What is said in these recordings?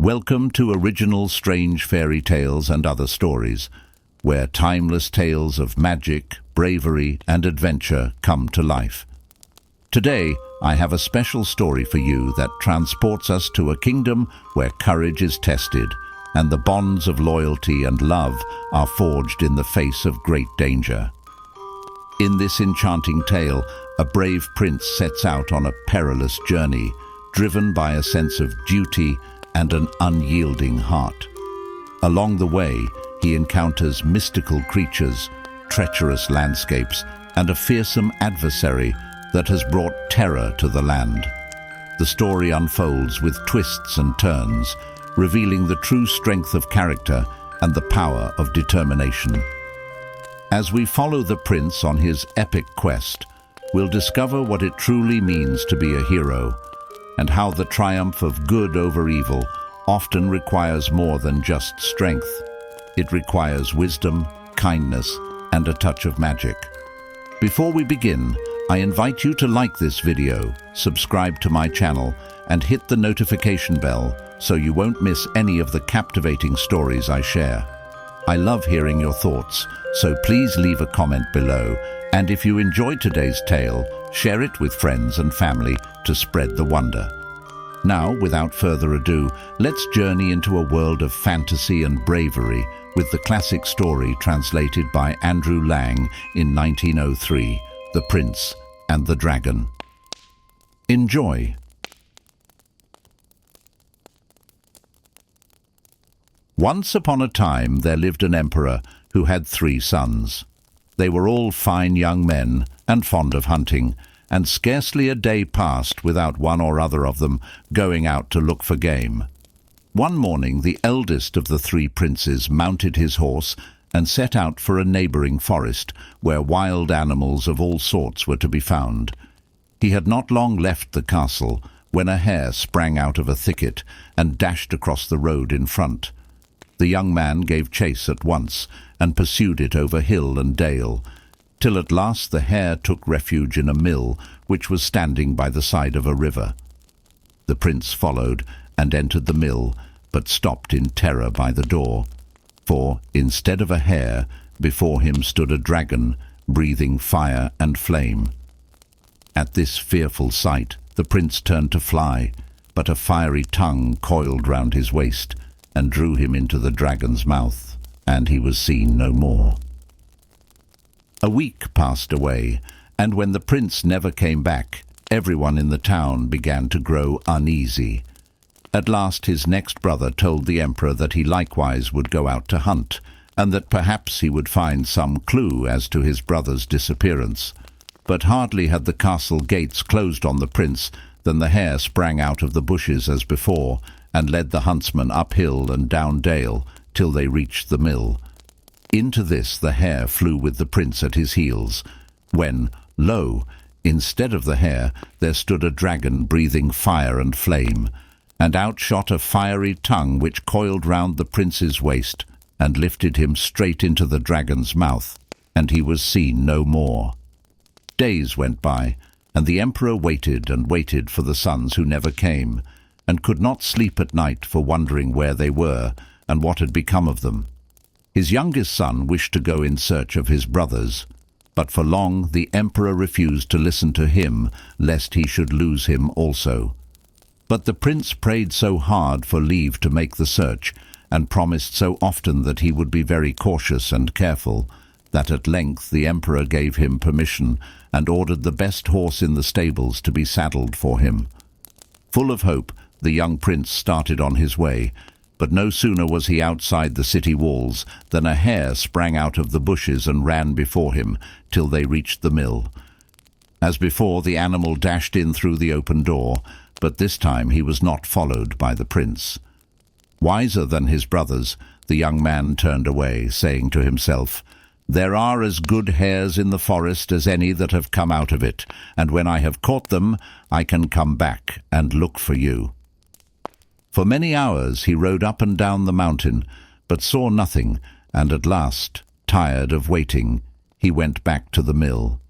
Welcome to original strange fairy tales and other stories, where timeless tales of magic, bravery, and adventure come to life. Today, I have a special story for you that transports us to a kingdom where courage is tested and the bonds of loyalty and love are forged in the face of great danger. In this enchanting tale, a brave prince sets out on a perilous journey, driven by a sense of duty and an unyielding heart. Along the way, he encounters mystical creatures, treacherous landscapes, and a fearsome adversary that has brought terror to the land. The story unfolds with twists and turns, revealing the true strength of character and the power of determination. As we follow the prince on his epic quest, we'll discover what it truly means to be a hero, and how the triumph of good over evil often requires more than just strength. It requires wisdom, kindness, and a touch of magic. Before we begin, I invite you to like this video, subscribe to my channel, and hit the notification bell so you won't miss any of the captivating stories I share. I love hearing your thoughts, so please leave a comment below, and if you enjoyed today's tale, share it with friends and family to spread the wonder. Now, without further ado, let's journey into a world of fantasy and bravery with the classic story translated by Andrew Lang in 1903, The Prince and the Dragon. Enjoy. Once upon a time there lived an emperor who had 3 sons. They were all fine young men and fond of hunting, and scarcely a day passed without one or other of them going out to look for game. One morning the eldest of the 3 princes mounted his horse and set out for a neighboring forest where wild animals of all sorts were to be found. He had not long left the castle when a hare sprang out of a thicket and dashed across the road in front. The young man gave chase at once and pursued it over hill and dale, till at last the hare took refuge in a mill which was standing by the side of a river. The prince followed and entered the mill, but stopped in terror by the door, for, instead of a hare, before him stood a dragon, breathing fire and flame. At this fearful sight, the prince turned to fly, but a fiery tongue coiled round his waist and drew him into the dragon's mouth, and he was seen no more. A week passed away, and when the prince never came back, everyone in the town began to grow uneasy. At last his next brother told the emperor that he likewise would go out to hunt, and that perhaps he would find some clue as to his brother's disappearance. But hardly had the castle gates closed on the prince than the hare sprang out of the bushes as before, and led the huntsman up hill and down dale till they reached the mill. Into this the hare flew with the prince at his heels, when, lo, instead of the hare there stood a dragon breathing fire and flame, and out shot a fiery tongue which coiled round the prince's waist and lifted him straight into the dragon's mouth, and he was seen no more. Days went by, and the emperor waited and waited for the sons who never came, and could not sleep at night for wondering where they were and what had become of them. His youngest son wished to go in search of his brothers, but for long the emperor refused to listen to him, lest he should lose him also. But the prince prayed so hard for leave to make the search, and promised so often that he would be very cautious and careful, that at length the emperor gave him permission and ordered the best horse in the stables to be saddled for him. Full of hope, the young prince started on his way, but no sooner was he outside the city walls than a hare sprang out of the bushes and ran before him till they reached the mill. As before, the animal dashed in through the open door, but this time he was not followed by the prince. Wiser than his brothers, the young man turned away, saying to himself, "There are as good hares in the forest as any that have come out of it, and when I have caught them, I can come back and look for you." For many hours he rode up and down the mountain, but saw nothing, and at last, tired of waiting, he went back to the mill.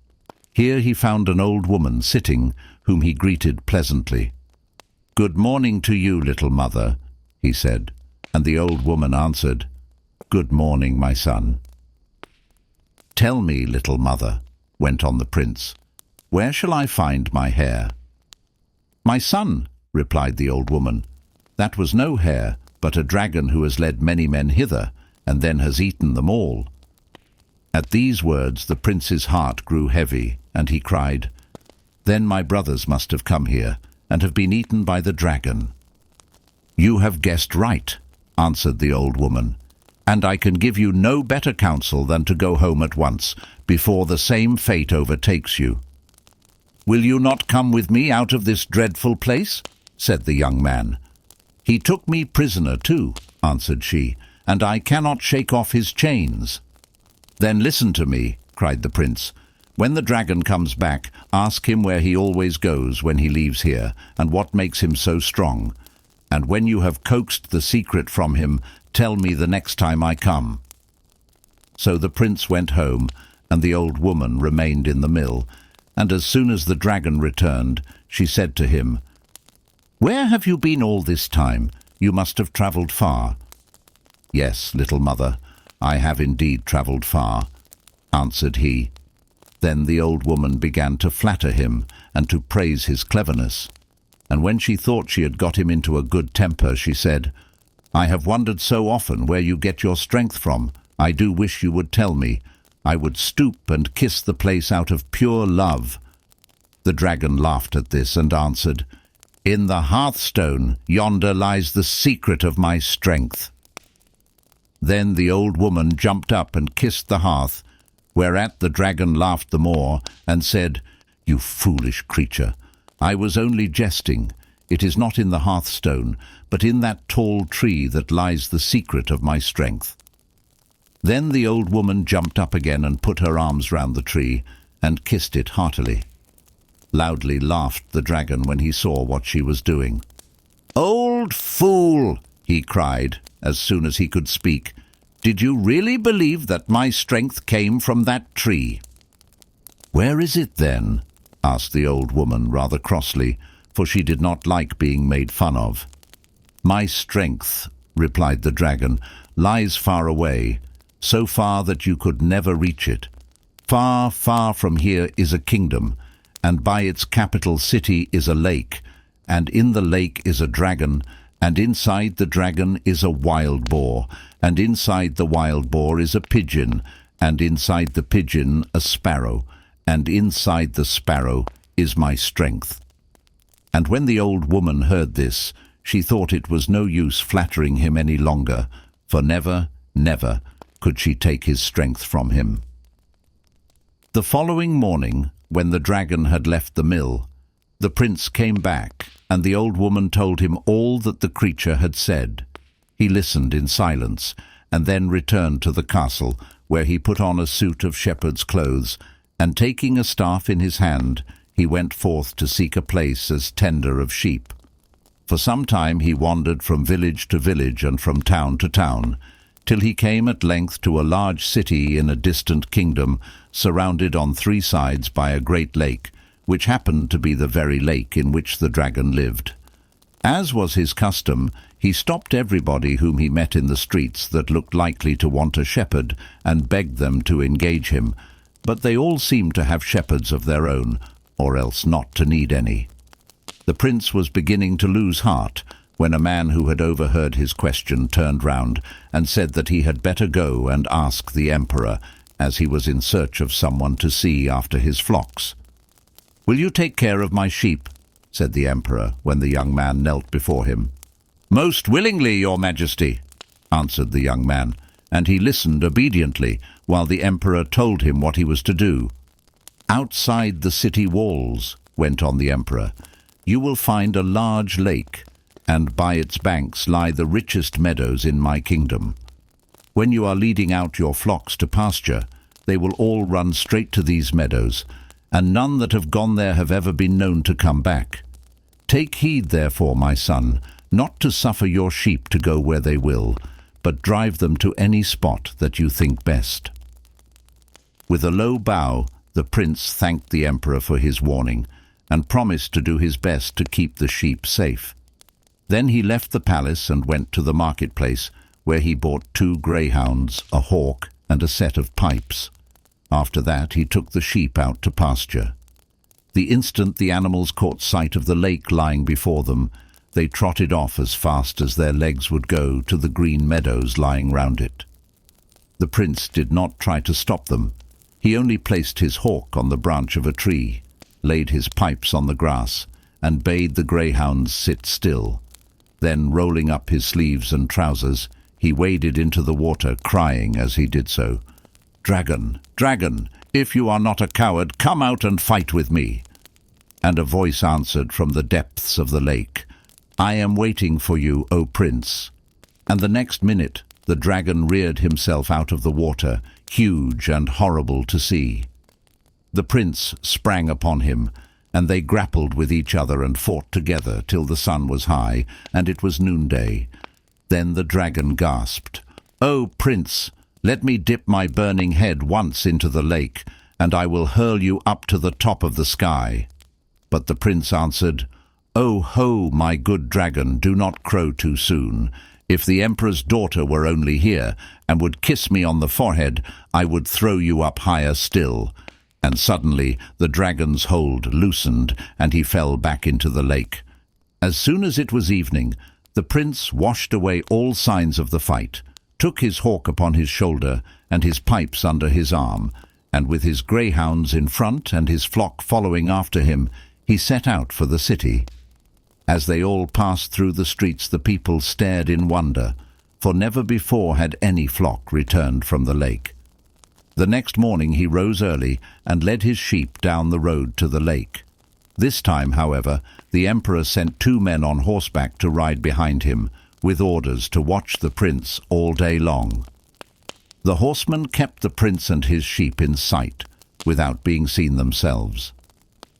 Here he found an old woman sitting, whom he greeted pleasantly. "Good morning to you, little mother," he said, and the old woman answered, "Good morning, my son." "Tell me, little mother," went on the prince, "where shall I find my hare?" "My son," replied the old woman, "that was no hare, but a dragon who has led many men hither, and then has eaten them all." At these words the prince's heart grew heavy, and he cried, "Then my brothers must have come here, and have been eaten by the dragon." "You have guessed right," answered the old woman, "and I can give you no better counsel than to go home at once, before the same fate overtakes you." "Will you not come with me out of this dreadful place?" said the young man. "He took me prisoner too," answered she, "and I cannot shake off his chains." "Then listen to me," cried the prince. "When the dragon comes back, ask him where he always goes when he leaves here, and what makes him so strong. And when you have coaxed the secret from him, tell me the next time I come." So the prince went home, and the old woman remained in the mill, and as soon as the dragon returned, she said to him, "Where have you been all this time? You must have travelled far." "Yes, little mother, I have indeed travelled far," answered he. Then the old woman began to flatter him and to praise his cleverness. And when she thought she had got him into a good temper, she said, "I have wondered so often where you get your strength from. I do wish you would tell me. I would stoop and kiss the place out of pure love." The dragon laughed at this and answered, "In the hearthstone yonder lies the secret of my strength." Then the old woman jumped up and kissed the hearth, whereat the dragon laughed the more, and said, "You foolish creature, I was only jesting. It is not in the hearthstone, but in that tall tree that lies the secret of my strength." Then the old woman jumped up again and put her arms round the tree, and kissed it heartily. Loudly laughed the dragon when he saw what she was doing. "Old fool!" he cried, as soon as he could speak. "Did you really believe that my strength came from that tree?" "Where is it, then?" asked the old woman rather crossly, for she did not like being made fun of. "My strength," replied the dragon, "lies far away, so far that you could never reach it. Far, far from here is a kingdom, and by its capital city is a lake, and in the lake is a dragon, and inside the dragon is a wild boar, and inside the wild boar is a pigeon, and inside the pigeon a sparrow, and inside the sparrow is my strength." And when the old woman heard this, she thought it was no use flattering him any longer, for never, never could she take his strength from him. The following morning, when the dragon had left the mill, the prince came back, and the old woman told him all that the creature had said. He listened in silence, and then returned to the castle, where he put on a suit of shepherd's clothes, and taking a staff in his hand, he went forth to seek a place as tender of sheep. For some time he wandered from village to village and from town to town, till he came at length to a large city in a distant kingdom, surrounded on three sides by a great lake, which happened to be the very lake in which the dragon lived. As was his custom, he stopped everybody whom he met in the streets that looked likely to want a shepherd, and begged them to engage him, but they all seemed to have shepherds of their own, or else not to need any. The prince was beginning to lose heart, when a man who had overheard his question turned round, and said that he had better go and ask the emperor, as he was in search of someone to see after his flocks. "Will you take care of my sheep?" said the emperor, when the young man knelt before him. "Most willingly, your majesty," answered the young man, and he listened obediently, while the emperor told him what he was to do. "Outside the city walls," went on the emperor, "you will find a large lake, and by its banks lie the richest meadows in my kingdom. When you are leading out your flocks to pasture, they will all run straight to these meadows, and none that have gone there have ever been known to come back. Take heed, therefore, my son, not to suffer your sheep to go where they will, but drive them to any spot that you think best." With a low bow, the prince thanked the emperor for his warning, and promised to do his best to keep the sheep safe. Then he left the palace and went to the marketplace, where he bought 2 greyhounds, a hawk, and a set of pipes. After that he took the sheep out to pasture. The instant the animals caught sight of the lake lying before them, they trotted off as fast as their legs would go to the green meadows lying round it. The prince did not try to stop them. He only placed his hawk on the branch of a tree, laid his pipes on the grass, and bade the greyhounds sit still. Then, rolling up his sleeves and trousers, he waded into the water, crying as he did so, "Dragon, dragon, if you are not a coward, come out and fight with me." And a voice answered from the depths of the lake, "I am waiting for you, O prince." And the next minute the dragon reared himself out of the water, huge and horrible to see. The prince sprang upon him, and they grappled with each other and fought together till the sun was high, and it was noonday. Then the dragon gasped, "O prince, let me dip my burning head once into the lake, and I will hurl you up to the top of the sky." But the prince answered, "Oh ho, my good dragon, do not crow too soon. If the emperor's daughter were only here, and would kiss me on the forehead, I would throw you up higher still." And suddenly the dragon's hold loosened, and he fell back into the lake. As soon as it was evening, the prince washed away all signs of the fight, took his hawk upon his shoulder, and his pipes under his arm, and with his greyhounds in front and his flock following after him, he set out for the city. As they all passed through the streets, the people stared in wonder, for never before had any flock returned from the lake. The next morning he rose early and led his sheep down the road to the lake. This time, however, the emperor sent 2 men on horseback to ride behind him, with orders to watch the prince all day long. The horsemen kept the prince and his sheep in sight, without being seen themselves.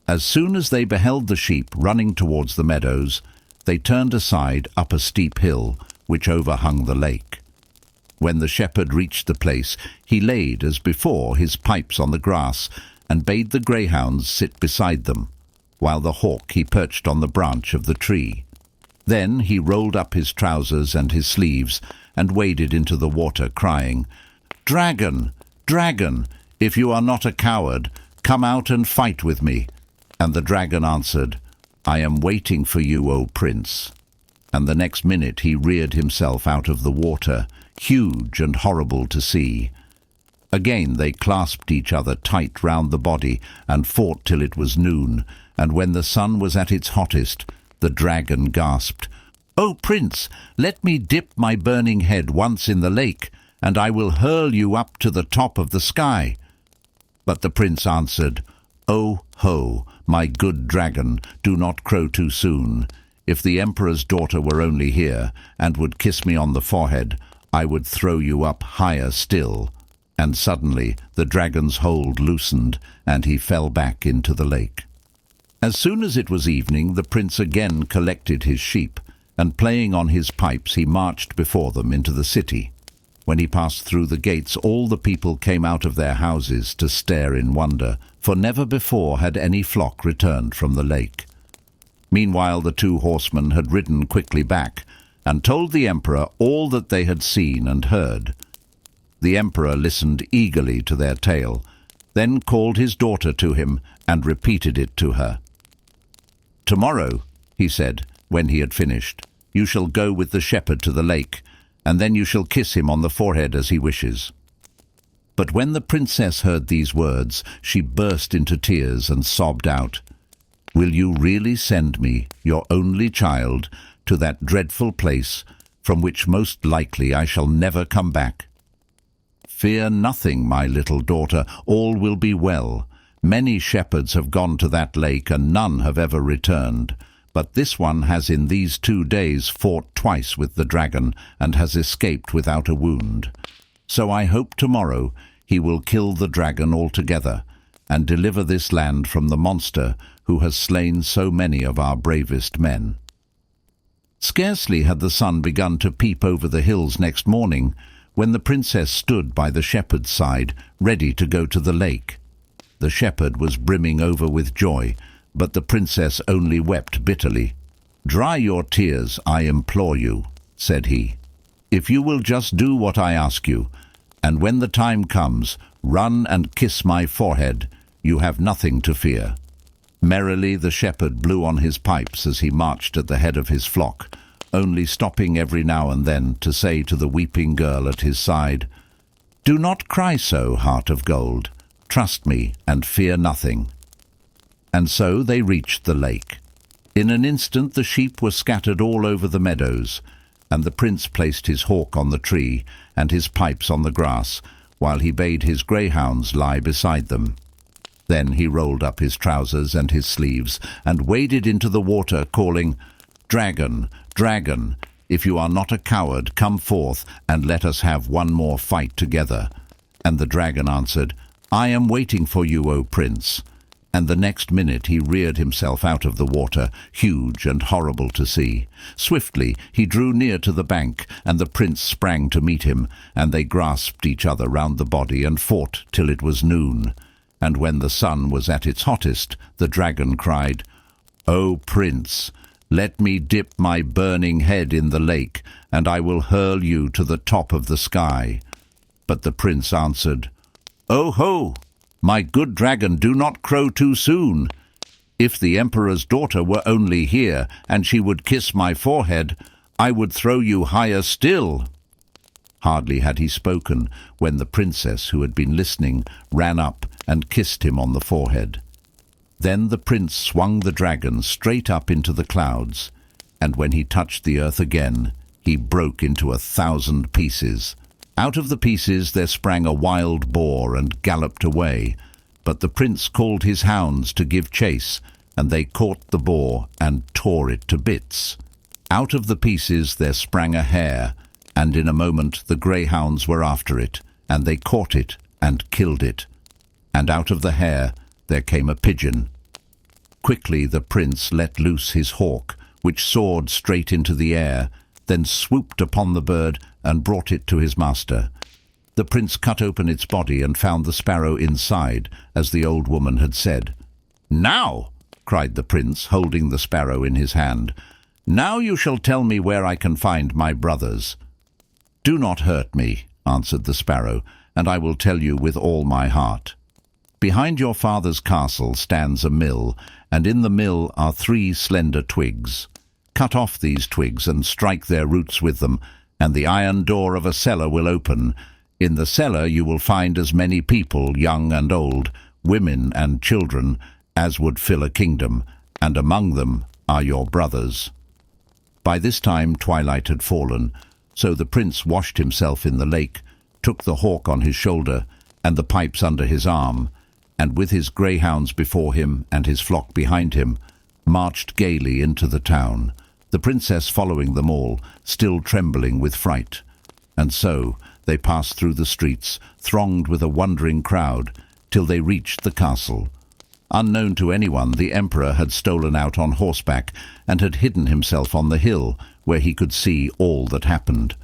As soon as they beheld the sheep running towards the meadows, they turned aside up a steep hill which overhung the lake. When the shepherd reached the place, he laid, as before, his pipes on the grass, and bade the greyhounds sit beside them, while the hawk he perched on the branch of the tree. Then he rolled up his trousers and his sleeves, and waded into the water, crying, "Dragon, dragon, if you are not a coward, come out and fight with me." And the dragon answered, "I am waiting for you, O prince." And the next minute he reared himself out of the water, huge and horrible to see. Again they clasped each other tight round the body, and fought till it was noon, and when the sun was at its hottest, the dragon gasped, "O prince, let me dip my burning head once in the lake, and I will hurl you up to the top of the sky." But the prince answered, "Oh ho, my good dragon, do not crow too soon. If the emperor's daughter were only here, and would kiss me on the forehead, I would throw you up higher still." And suddenly the dragon's hold loosened, and he fell back into the lake. As soon as it was evening, the prince again collected his sheep, and playing on his pipes he marched before them into the city. When he passed through the gates, all the people came out of their houses to stare in wonder, for never before had any flock returned from the lake. Meanwhile the 2 horsemen had ridden quickly back, and told the emperor all that they had seen and heard. The emperor listened eagerly to their tale, then called his daughter to him and repeated it to her. "Tomorrow," he said, when he had finished, "you shall go with the shepherd to the lake, and then you shall kiss him on the forehead as he wishes." But when the princess heard these words, she burst into tears and sobbed out, "Will you really send me, your only child, to that dreadful place, from which most likely I shall never come back?" "Fear nothing, my little daughter, all will be well. Many shepherds have gone to that lake, and none have ever returned. But this one has in these 2 days fought twice with the dragon, and has escaped without a wound. So I hope tomorrow he will kill the dragon altogether, and deliver this land from the monster who has slain so many of our bravest men." Scarcely had the sun begun to peep over the hills next morning, when the princess stood by the shepherd's side, ready to go to the lake. The shepherd was brimming over with joy, but the princess only wept bitterly. "Dry your tears, I implore you," said he. "If you will just do what I ask you, and when the time comes, run and kiss my forehead, you have nothing to fear." Merrily the shepherd blew on his pipes as he marched at the head of his flock, only stopping every now and then to say to the weeping girl at his side, "Do not cry so, heart of gold. Trust me and fear nothing." And so they reached the lake. In an instant the sheep were scattered all over the meadows, and the prince placed his hawk on the tree and his pipes on the grass, while he bade his greyhounds lie beside them. Then he rolled up his trousers and his sleeves and waded into the water, calling, "Dragon, dragon, if you are not a coward, come forth and let us have one more fight together." And the dragon answered, "I am waiting for you, O prince." And the next minute he reared himself out of the water, huge and horrible to see. Swiftly he drew near to the bank, and the prince sprang to meet him, and they grasped each other round the body and fought till it was noon. And when the sun was at its hottest, the dragon cried, "O prince, let me dip my burning head in the lake, and I will hurl you to the top of the sky." But the prince answered, "Oh ho! My good dragon, do not crow too soon. If the emperor's daughter were only here, and she would kiss my forehead, I would throw you higher still." Hardly had he spoken when the princess, who had been listening, ran up and kissed him on the forehead. Then the prince swung the dragon straight up into the clouds, and when he touched the earth again, he broke into 1,000 pieces. Out of the pieces there sprang a wild boar and galloped away, but the prince called his hounds to give chase, and they caught the boar and tore it to bits. Out of the pieces there sprang a hare, and in a moment the greyhounds were after it, and they caught it and killed it. And out of the hare there came a pigeon. Quickly the prince let loose his hawk, which soared straight into the air, then swooped upon the bird and brought it to his master. The prince cut open its body and found the sparrow inside, as the old woman had said. "Now," cried the prince, holding the sparrow in his hand, "now you shall tell me where I can find my brothers." "Do not hurt me," answered the sparrow, "and I will tell you with all my heart. Behind your father's castle stands a mill, and in the mill are 3 slender twigs. Cut off these twigs and strike their roots with them, and the iron door of a cellar will open. In the cellar you will find as many people, young and old, women and children, as would fill a kingdom, and among them are your brothers." By this time twilight had fallen, so the prince washed himself in the lake, took the hawk on his shoulder and the pipes under his arm, and with his greyhounds before him and his flock behind him, marched gaily into the town, the princess following them all, still trembling with fright. And so they passed through the streets, thronged with a wondering crowd, till they reached the castle. Unknown to anyone, the emperor had stolen out on horseback and had hidden himself on the hill, where he could see all that happened.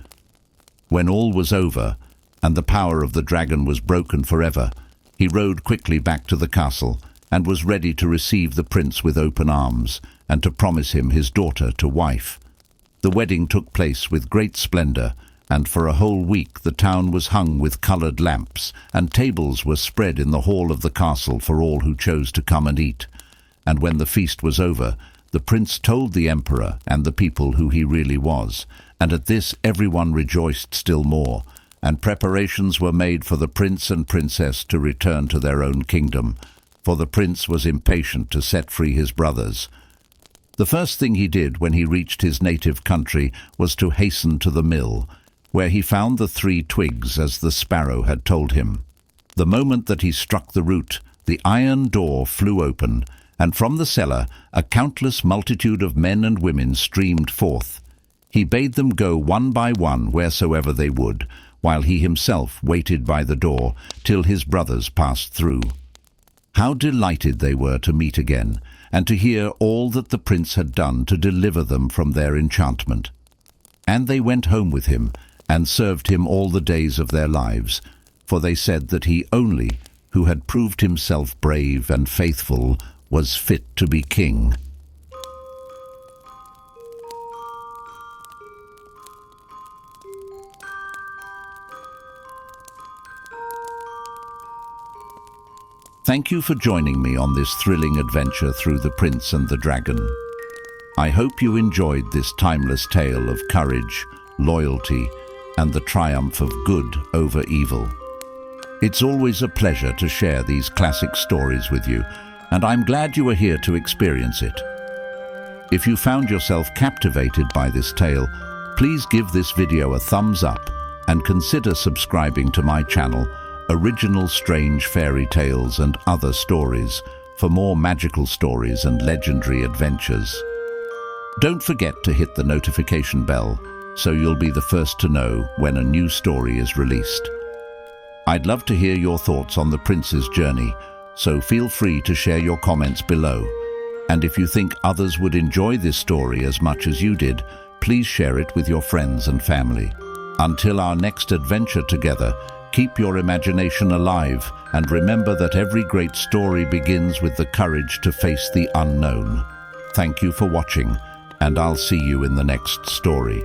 When all was over, and the power of the dragon was broken forever, he rode quickly back to the castle, and was ready to receive the prince with open arms, and to promise him his daughter to wife. The wedding took place with great splendor, and for a whole week the town was hung with colored lamps, and tables were spread in the hall of the castle for all who chose to come and eat. And when the feast was over, the prince told the emperor and the people who he really was, and at this everyone rejoiced still more, and preparations were made for the prince and princess to return to their own kingdom, for the prince was impatient to set free his brothers. The first thing he did when he reached his native country was to hasten to the mill, where he found the 3 twigs as the sparrow had told him. The moment that he struck the root, the iron door flew open, and from the cellar a countless multitude of men and women streamed forth. He bade them go one by one wheresoever they would, while he himself waited by the door till his brothers passed through. How delighted they were to meet again, and to hear all that the prince had done to deliver them from their enchantment. And they went home with him, and served him all the days of their lives, for they said that he only, who had proved himself brave and faithful, was fit to be king. Thank you for joining me on this thrilling adventure through The Prince and the Dragon. I hope you enjoyed this timeless tale of courage, loyalty, and the triumph of good over evil. It's always a pleasure to share these classic stories with you, and I'm glad you are here to experience it. If you found yourself captivated by this tale, please give this video a thumbs up and consider subscribing to my channel, Original Strange Fairy Tales and Other Stories, for more magical stories and legendary adventures. Don't forget to hit the notification bell so you'll be the first to know when a new story is released. I'd love to hear your thoughts on the prince's journey, so feel free to share your comments below. And if you think others would enjoy this story as much as you did, please share it with your friends and family. Until our next adventure together, keep your imagination alive and remember that every great story begins with the courage to face the unknown. Thank you for watching, and I'll see you in the next story.